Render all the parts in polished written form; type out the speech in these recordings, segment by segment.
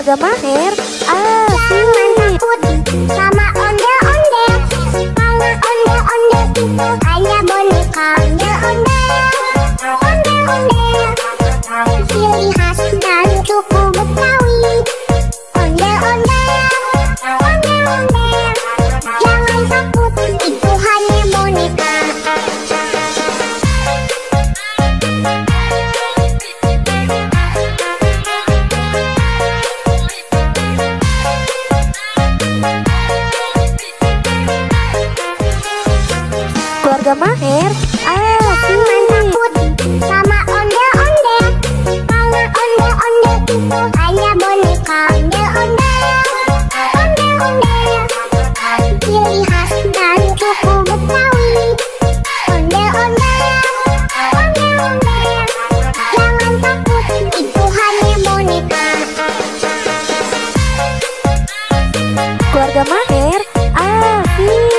Keluarga Maher asik. Jangan takut sama ondel-ondel, karena ondel-ondel itu hanya boneka. Ondel-ondel, ondel-ondel, ciri khas dan suku Betawi. Ondel-ondel, ondel-ondel, jangan takut, itu hanya boneka. Keluarga Maher Jangan takut sama ondel-ondel, karena ondel-ondel itu hanya boneka. Ondel-ondel, ondel-ondel, ciri khas dan suku Betawi. Ondel-ondel, ondel-ondel, jangan takut, itu hanya boneka. Keluarga Maher asik.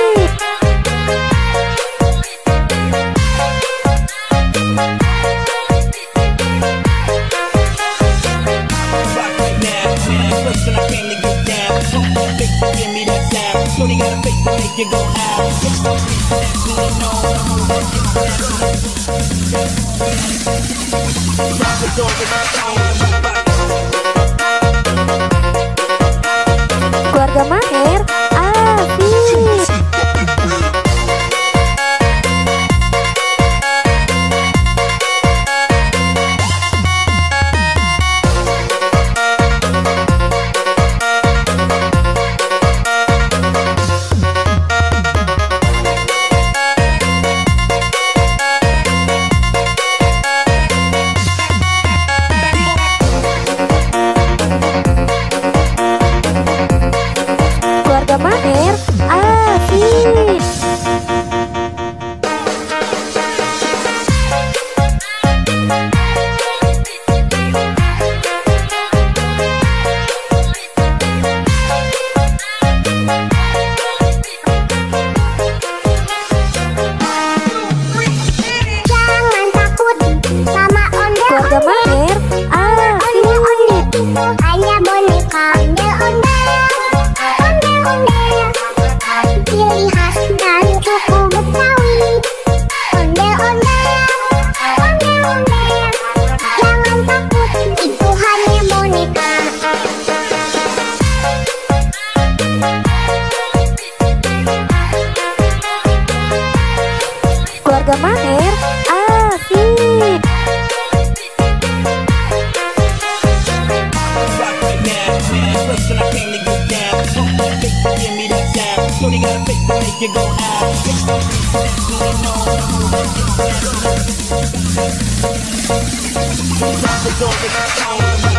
Keluarga Maher asik. Keluarga Maher asik. Jangan takut sama Keluarga ondel-ondel, Maher ondel-ondel asik. itu hanya boneka. Ondel-ondel, ondel-ondel, ciri khas dan suku Betawi. Ondel-ondel, ondel-ondel, jangan takut, itu hanya boneka. Keluarga Maher asik. Drop the door,